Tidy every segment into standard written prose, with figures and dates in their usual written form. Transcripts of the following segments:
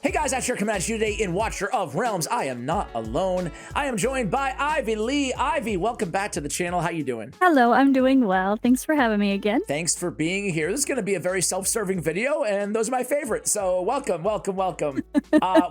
Hey guys, Asher coming at you today in Watcher of Realms. I am not alone. I am joined by Ivy Lee. Ivy, welcome back to the channel. How you doing? Hello, I'm doing well. Thanks for having me again. Thanks for being here. This is going to be a very self-serving video, and those are my favorites. So welcome, welcome, welcome.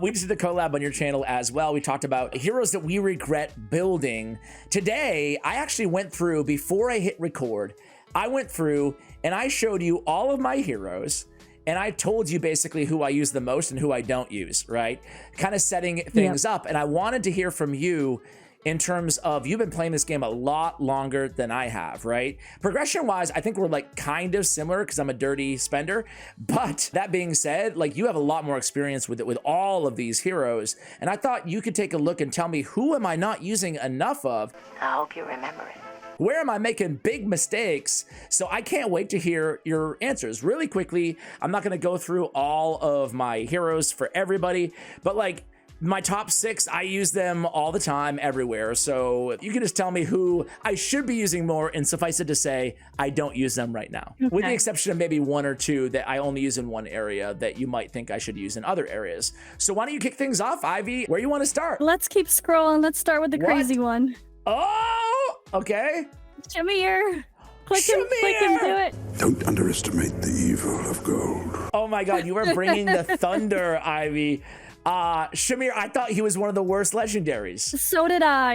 We just did a collab on your channel as well. We talked about heroes that we regret building. Today, I actually went through, before I hit record, I went through and I showed you all of my heroes. And I told you basically who I use the most and who I don't use, right? Kind of setting things up. And I wanted to hear from you in terms of, you've been playing this game a lot longer than I have, right? Progression wise, I think we're like kind of similar because I'm a dirty spender. But that being said, like you have a lot more experience with it, with all of these heroes. And I thought you could take a look and tell me, who am I not using enough of? I hope you remember it. Where am I making big mistakes? So I can't wait to hear your answers. Really quickly, I'm not gonna go through all of my heroes for everybody, but like my top 6, I use them all the time, everywhere. So you can just tell me who I should be using more, and suffice it to say, I don't use them right now. Okay. With the exception of maybe 1 or 2 that I only use in one area that you might think I should use in other areas. So why don't you kick things off, Ivy? Where you wanna start? Let's keep scrolling. Let's start with the crazy one. Oh, okay. Shamir. Click and do it. Don't underestimate the evil of gold. Oh my God, you are bringing the thunder, Ivy. Shamir, I thought he was one of the worst legendaries. So did I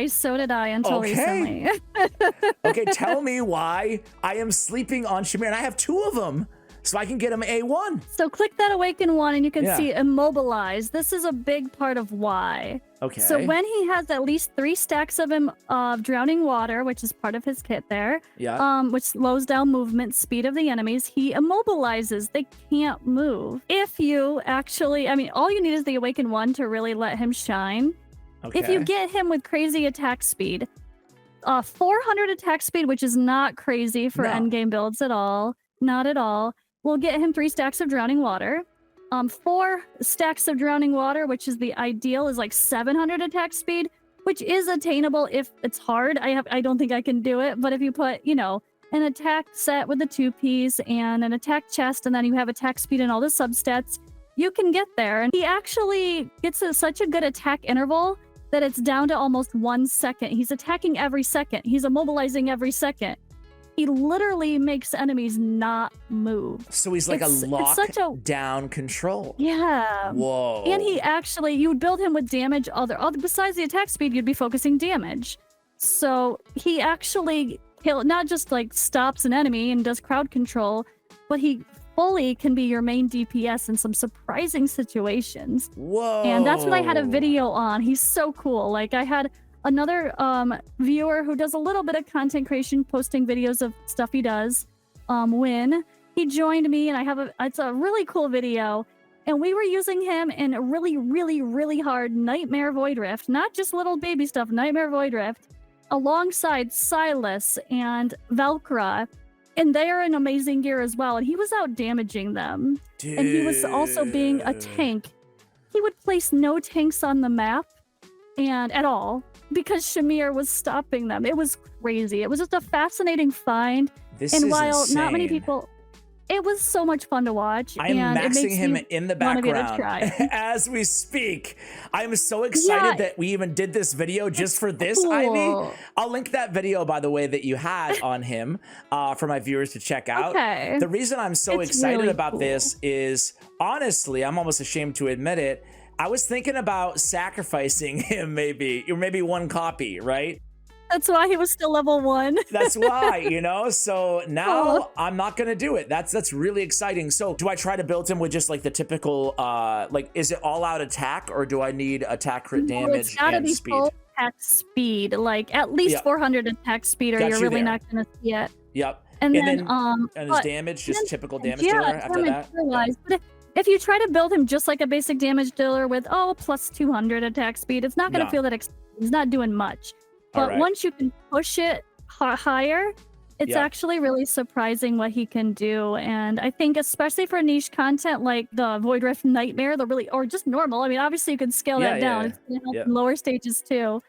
until recently. Okay, tell me why I am sleeping on Shamir, and I have 2 of them, so I can get him A1. So click that awaken one and you can see immobilize. This is a big part of why. Okay. So when he has at least 3 stacks of him of drowning water, which is part of his kit there, which slows down movement speed of the enemies, he immobilizes. They can't move. If you actually, I mean, all you need is the awaken one to really let him shine. Okay. If you get him with crazy attack speed, 400 attack speed, which is not crazy for endgame builds at all, not at all. We'll get him 3 stacks of drowning water. 4 stacks of drowning water, which is the ideal, is like 700 attack speed, which is attainable if it's hard. I don't think I can do it, but if you put, you know, an attack set with a 2-piece and an attack chest, and then you have attack speed and all the substats, you can get there. And he actually gets such a good attack interval that it's down to almost 1 second. He's attacking every second. He's immobilizing every second. He literally makes enemies not move. So he's like a lockdown control. Yeah. Whoa. And he actually, you would build him with damage. Besides the attack speed, you'd be focusing damage. So he actually not just like stops an enemy and does crowd control, but he fully can be your main DPS in some surprising situations. Whoa. And that's what I had a video on. He's so cool. Like I had another viewer who does a little bit of content creation, posting videos of stuff he does. When he joined me, and it's a really cool video, and we were using him in a really, really, really hard Nightmare Void Rift, not just little baby stuff, Nightmare Void Rift, alongside Silas and Velcra, and they are in amazing gear as well, and he was out damaging them. Dude. And he was also being a tank. He would place no tanks on the map, and at all, because Shamir was stopping them. It was crazy. It was just a fascinating find. This is insane. Not many people, it was so much fun to watch. I am maxing him in the background as we speak. I am so excited that we even did this video just for this, cool. Ivy. I'll link that video, by the way, that you had on him for my viewers to check out. Okay. The reason I'm so excited really about this is, honestly, I'm almost ashamed to admit it, I was thinking about sacrificing him maybe 1 copy, right? That's why he was still level 1. That's why, you know? So now I'm not going to do it. That's really exciting. So do I try to build him with just like the typical, like, is it all out attack, or do I need attack crit damage and speed? Full attack speed, like at least 400 attack speed, or you're really not going to see it. Yep. And then and his damage, just typical damage dealer after that. But if you try to build him just like a basic damage dealer with, plus 200 attack speed, it's not going to feel that he's not doing much. But once you can push it higher, it's actually really surprising what he can do. And I think especially for niche content like the Void Rift Nightmare, or just normal. I mean, obviously you can scale that down. It's going to help in lower stages too.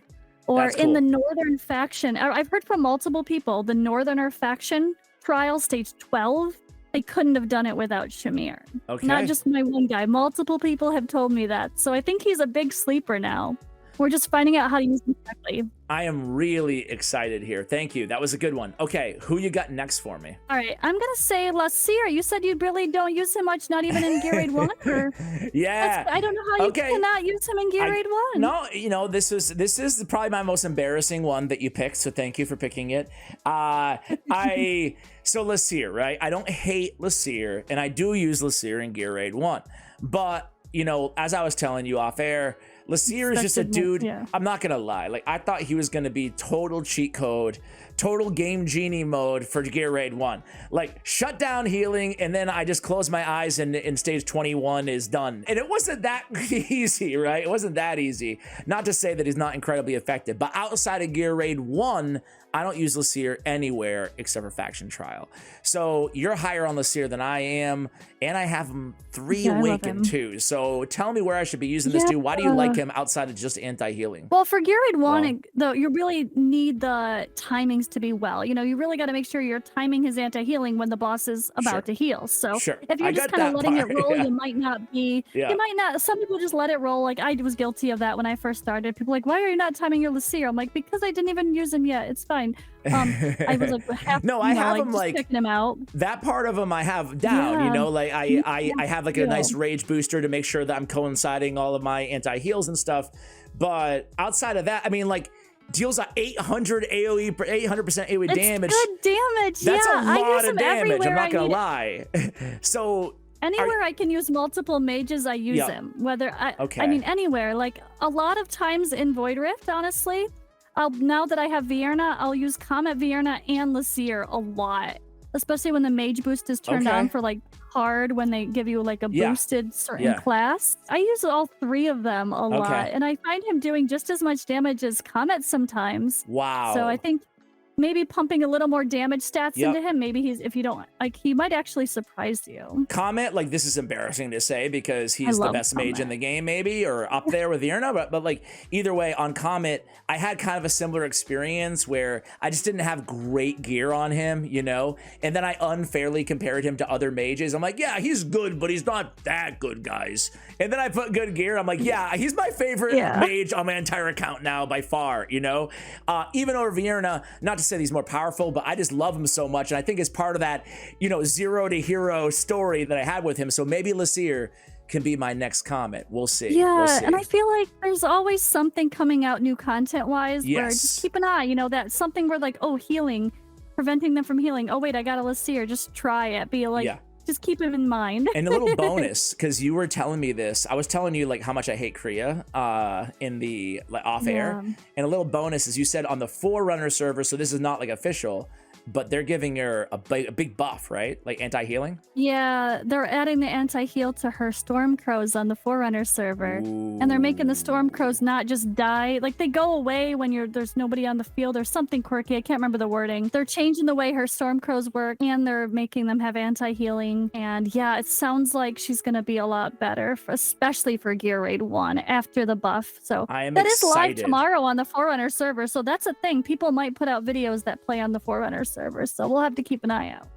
Or in the Northern faction. I've heard from multiple people, the Northerner faction trial stage 12 I couldn't have done it without Shamir. Okay. Not just my one guy. Multiple people have told me that. So I think he's a big sleeper now. We're just finding out how to use him correctly. I am really excited here. Thank you. That was a good one. Okay, who you got next for me? All right, I'm gonna say Lasir. You said you really don't use him much, not even in Gear Raid 1? Or... Yeah. I don't know how you cannot use him in Gear Raid 1. No, you know, this is probably my most embarrassing one that you picked, so thank you for picking it. So Lasir, right? I don't hate Lasir, and I do use Lasir in Gear Raid 1. But, you know, as I was telling you off air, Lasir is just a dude. Yeah. I'm not gonna lie. Like, I thought he was gonna be total cheat code, total game genie mode for Gear Raid 1. Like, shut down healing, and then I just close my eyes and in stage 21 is done. And it wasn't that easy, right? It wasn't that easy. Not to say that he's not incredibly effective, but outside of Gear Raid 1, I don't use Lasir anywhere except for Faction Trial. So you're higher on Lasir than I am, and I have him 3 awakened too. So tell me where I should be using this dude. Why do you like him outside of just anti-healing? Well, for Gear Raid 1, though, you really need the timings to be well. You know, you really got to make sure you're timing his anti-healing when the boss is about to heal. So if you're just kind of letting it roll, you might not be, you might not, some people just let it roll. Like, I was guilty of that when I first started. People were like, why are you not timing your Lasir? I'm like, because I didn't even use him yet. It's fine. I was like, I have him like checking him out. That part of him I have down, you know, like I have like a nice rage booster to make sure that I'm coinciding all of my anti-heals and stuff. But outside of that, I mean, like, deals a 800 AoE, 800% AoE damage. Good damage. That's a lot of damage. I'm not gonna lie. So anywhere I can use multiple mages, I use him. Whether I mean anywhere. Like, a lot of times in Void Rift, honestly. Now that I have Vierna, I'll use Comet Vierna and Lasir a lot. Especially when the mage boost is turned on for like hard, when they give you like a boosted certain class. I use all 3 of them a lot, and I find him doing just as much damage as Comet sometimes. Wow. So I think maybe pumping a little more damage stats into him. Maybe he's, if you don't, like, he might actually surprise you. Comet, like, this is embarrassing to say because he's the best mage in the game, maybe, or up there with Vierna, but like, either way, on Comet, I had kind of a similar experience where I just didn't have great gear on him, you know, and then I unfairly compared him to other mages. I'm like, yeah, he's good, but he's not that good, guys. And then I put good gear. I'm like, yeah, he's my favorite mage on my entire account now by far, you know, even over Vierna. Not to say he's more powerful, but I just love him so much, and I think it's part of that, you know, 0 to hero story that I had with him. So maybe Lasir can be my next Comet. We'll see. Yeah, we'll see. And I feel like there's always something coming out new content-wise where just keep an eye, you know, that something where like, oh, healing, preventing them from healing. Oh wait, I got a Lasir. Just try it. Be like, just keep him in mind. And a little bonus, because you were telling me this, I was telling you like how much I hate Kriya in the off air, and a little bonus is you said on the Forerunner server, so this is not like official, but they're giving her a big buff, right? Like anti-healing? Yeah, they're adding the anti-heal to her Stormcrows on the Forerunner server. Ooh. And they're making the Stormcrows not just die. Like, they go away when there's nobody on the field or something quirky. I can't remember the wording. They're changing the way her Stormcrows work, and they're making them have anti-healing. And yeah, it sounds like she's going to be a lot better, especially for Gear Raid 1 after the buff. So that is live tomorrow on the Forerunner server. So that's a thing. People might put out videos that play on the Forerunner server, so we'll have to keep an eye out.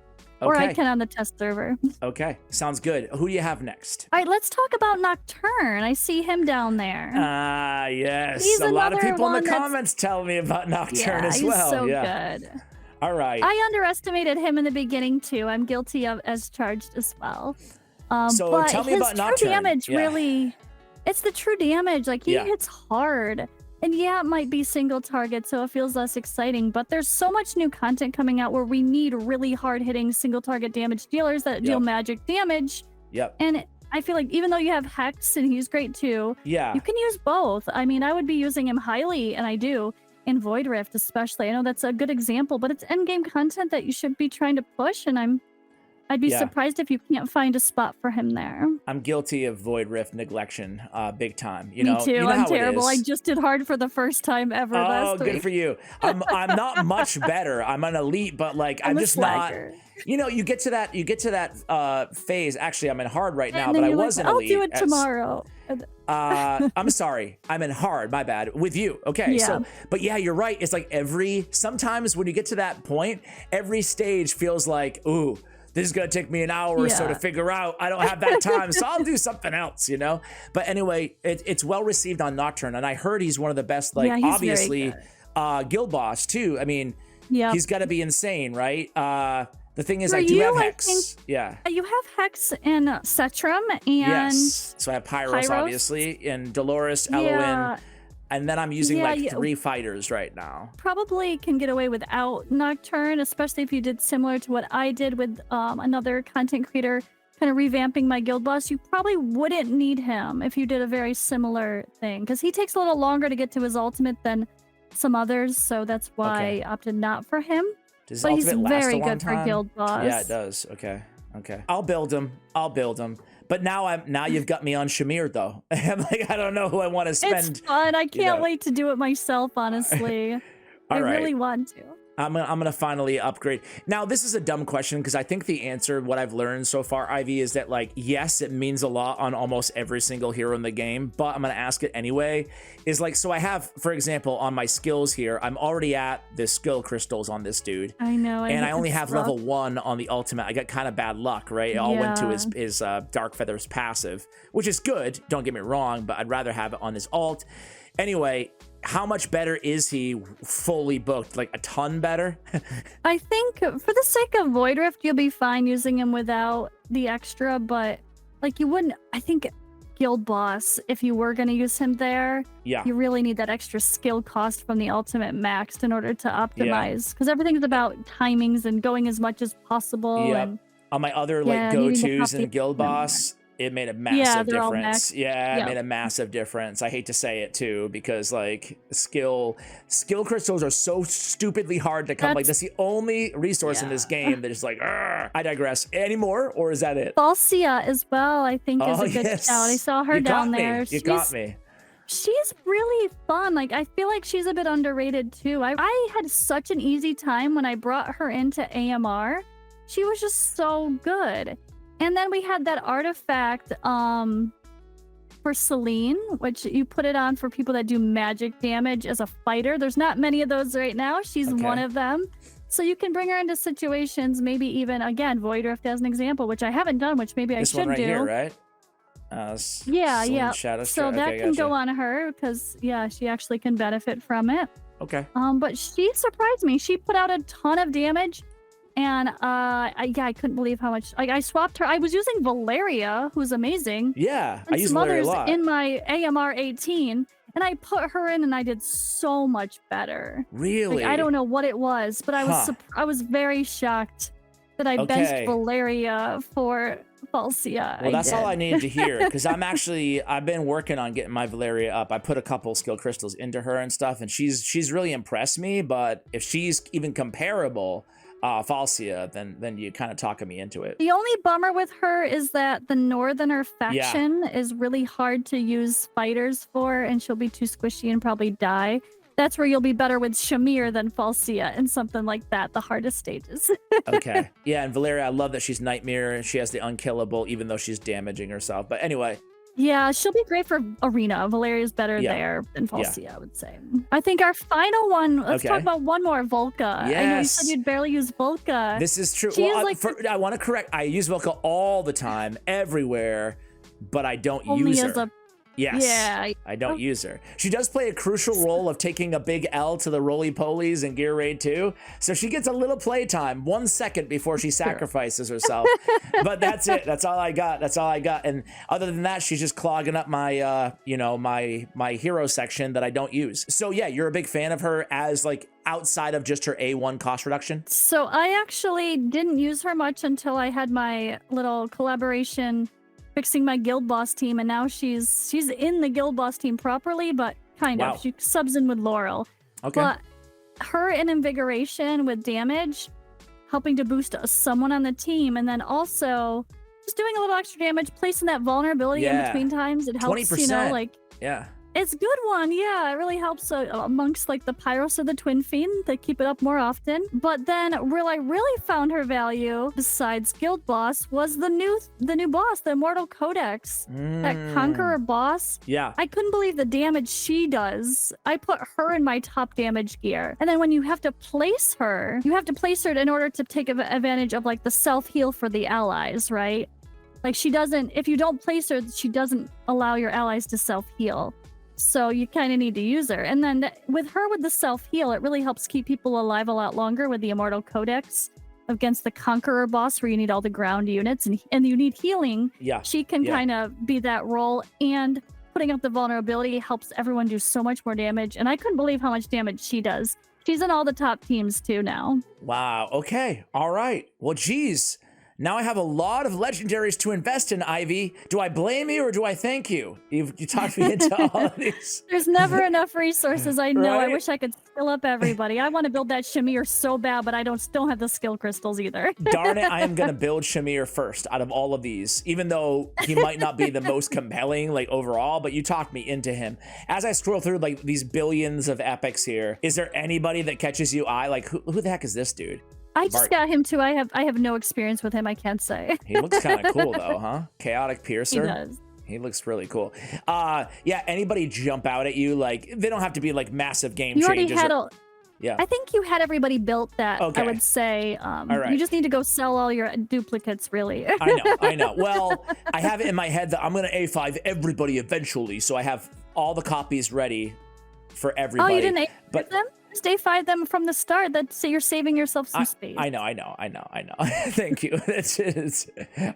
Or I can on the test server. Okay, sounds good. Who do you have next? All right, let's talk about Nocturn. I see him down there. Yes. He's a lot of people in the comments tell me about Nocturn as well. He's so good. All right. I underestimated him in the beginning too. I'm guilty of as charged as well. So but tell me about Nocturn. His true damage really, it's the true damage. Like, he hits hard. And yeah, it might be single target, so it feels less exciting, but there's so much new content coming out where we need really hard-hitting single target damage dealers that deal magic damage. And I feel like even though you have Hex, and he's great too, you can use both. I mean, I would be using him highly, and I do, in Void Rift especially. I know that's a good example, but it's endgame content that you should be trying to push, and I'd be surprised if you can't find a spot for him there. I'm guilty of Void Rift neglection, big time. Me too. You know I'm terrible. I just did hard for the first time ever last week. Good for you. I'm not much better. I'm an elite, but like I'm just not. You know, you get to that phase. Actually, I'm in hard right now, but I wasn't elite. I'll do it tomorrow. I'm sorry. I'm in hard. My bad. With you. Okay. So, but yeah, you're right. It's like sometimes when you get to that point, every stage feels like, ooh, this is going to take me an hour or so to figure out. I don't have that time, so I'll do something else, you know? But anyway, it's well received on Nocturn, and I heard he's one of the best, like, obviously, guild boss, too. I mean, he's got to be insane, right? The thing is, I do have Hex. You have Hex and Cetrum, and... Yes, so I have Pyros, obviously, and Dolores, Eloin, and then I'm using, like, 3 fighters right now. Probably can get away without Nocturne, especially if you did similar to what I did with another content creator, kind of revamping my guild boss. You probably wouldn't need him if you did a very similar thing, because he takes a little longer to get to his ultimate than some others, so that's why I opted not for him. Does but he's very good for guild boss. Yeah, it does. Okay. I'll build him. But now you've got me on Shamir, though. I'm like, I don't know who I want to spend. It's fun. I can't wait to do it myself, honestly. I really want to. I'm gonna finally upgrade. Now, this is a dumb question because I think the answer, what I've learned so far, Ivy, is that, like, yes, it means a lot on almost every single hero in the game, but I'm gonna ask it anyway. Is like, so I have, for example, on my skills here, I'm already at the skill crystals on this dude. I know. And I only have level 1 on the ultimate. I got kind of bad luck, right? It all went to his Dark Feathers passive, which is good. Don't get me wrong, but I'd rather have it on his alt. Anyway, how much better is he fully booked? Like a ton better? I think for the sake of Void Rift, you'll be fine using him without the extra, but like you wouldn't, I think Guild Boss, if you were going to use him there, you really need that extra skill cost from the ultimate maxed in order to optimize, because everything's about timings and going as much as possible. And, on my other like go-tos in Guild Boss, it made a massive difference. It made a massive difference. I hate to say it too, because like skill crystals are so stupidly hard to come. Like that's the only resource in this game that is like, I digress. Any more, or is that it? Falsia as well, I think is a good shout. I saw her down there. You got me. She's really fun. Like, I feel like she's a bit underrated too. I had such an easy time when I brought her into AMR. She was just so good. And then we had that artifact for Celine, which you put it on for people that do magic damage as a fighter. There's not many of those right now. She's one of them. So you can bring her into situations, maybe even, again, Void Rift as an example, which I haven't done, which maybe I should do. This one right here, right? So that can go on her because, she actually can benefit from it. Okay. But she surprised me. She put out a ton of damage. And I couldn't believe how much. Like I swapped her. I was using Valeria, who's amazing. Yeah, I use Valeria a lot in my AMR 18, and I put her in, and I did so much better. Really? Like, I don't know what it was, but I was very shocked that I benched Valeria for Falsia. Well, that's all I needed to hear, because I've been working on getting my Valeria up. I put a couple skill crystals into her and stuff, and she's really impressed me. But if she's even comparable. Falsia, then you kind of talking me into it. The only bummer with her is that the Northerner faction is really hard to use fighters for, and she'll be too squishy and probably die. That's where you'll be better with Shamir than Falsia and something like that, the hardest stages. Okay. Yeah, and Valeria, I love that she's Nightmare and she has the unkillable, even though she's damaging herself. But anyway. Yeah, she'll be great for Arena. Valeria's better there than Falsia, I would say. I think our final one, let's talk about one more, Volca. Yes. I know you said you'd barely use Volca. This is true. Well, I want to correct, I use Volca all the time, everywhere, but I don't use her. Yes, yeah. I don't use her. She does play a crucial role of taking a big L to the roly-polies in Gear Raid 2. So she gets a little playtime, 1 second before she sacrifices herself. But that's it. That's all I got. And other than that, she's just clogging up my, my hero section that I don't use. So yeah, you're a big fan of her as like outside of just her A1 cost reduction? So I actually didn't use her much until I had my little collaboration fixing my guild boss team, and now she's in the guild boss team properly, but kind of. She subs in with Laurel. Okay. But her in invigoration with damage, helping to boost someone on the team, and then also just doing a little extra damage, placing that vulnerability in between times. It helps, 20%. you know, like It's a good one, yeah. It really helps amongst like the Pyros or the Twin Fiend. They keep it up more often. But then where I really found her value, besides Guild Boss, was the new boss, the Immortal Codex. That Conqueror boss. Yeah. I couldn't believe the damage she does. I put her in my top damage gear. And then when you have to place her, in order to take advantage of like the self-heal for the allies, right? Like she doesn't, if you don't place her, she doesn't allow your allies to self-heal. So you kind of need to use her. And then with the self-heal, it really helps keep people alive a lot longer with the Immortal Codex against the Conqueror boss where you need all the ground units and you need healing. Yeah. She can kind of be that role, and putting up the vulnerability helps everyone do so much more damage. And I couldn't believe how much damage she does. She's in all the top teams too now. Wow. Okay. All right. Well, geez. Now I have a lot of legendaries to invest in, Ivy. Do I blame you or do I thank you? You talked me into all of these. There's never enough resources, I know. Right? I wish I could skill up everybody. I want to build that Shamir so bad, but I don't have the skill crystals either. Darn it, I am going to build Shamir first out of all of these, even though he might not be the most compelling, like, overall, but you talked me into him. As I scroll through, like, these billions of epics here, is there anybody that catches you eye? Like, who the heck is this dude? I just got him too. I have no experience with him, I can't say. He looks kind of cool though, huh? Chaotic Piercer. He does. He looks really cool. Yeah, anybody jump out at you? Like, they don't have to be like massive game changers. Yeah. I think you had everybody built that, okay. I would say. All right. You just need to go sell all your duplicates, really. I know. Well, I have it in my head that I'm going to A5 everybody eventually, so I have all the copies ready for everybody. Oh, you didn't A5 them? Just A5 them from the start. So you're saving yourself some space. I know. Thank you.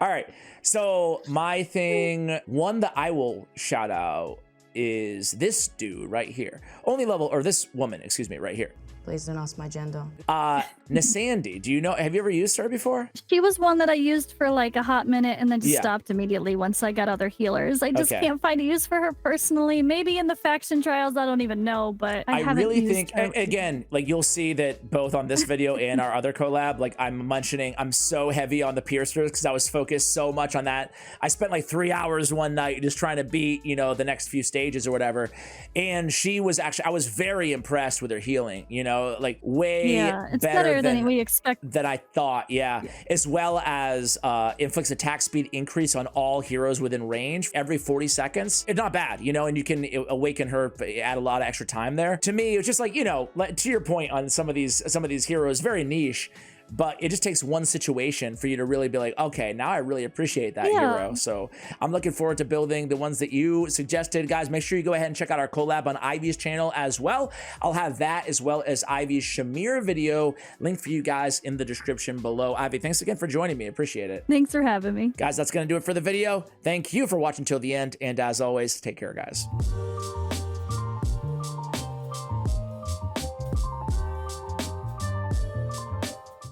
All right. So my thing, one that I will shout out is this dude right here. Only level, or this woman, excuse me, right here. Please don't ask my gender. Nasandi, do you know, have you ever used her before? She was one that I used for like a hot minute and then just stopped immediately once I got other healers. I just can't find a use for her personally. Maybe in the faction trials, I don't even know, but I haven't really used think, her. again, like you'll see that both on this video and our other collab, like I'm so heavy on the piercers because I was focused so much on that. I spent like 3 hours one night just trying to beat, the next few stages or whatever. And she was actually, I was very impressed with her healing, like way better than we expect. That I thought, as well as inflicts attack speed increase on all heroes within range every 40 seconds. It's not bad, and you can awaken her, add a lot of extra time there. To me, it's just like, to your point on some of these heroes, very niche. But it just takes one situation for you to really be like, okay, now I really appreciate that hero. So I'm looking forward to building the ones that you suggested. Guys, make sure you go ahead and check out our collab on Ivy's channel as well. I'll have that as well as Ivy's Shamir video linked for you guys in the description below. Ivy, thanks again for joining me. Appreciate it. Thanks for having me. Guys, that's going to do it for the video. Thank you for watching till the end. And as always, take care, guys.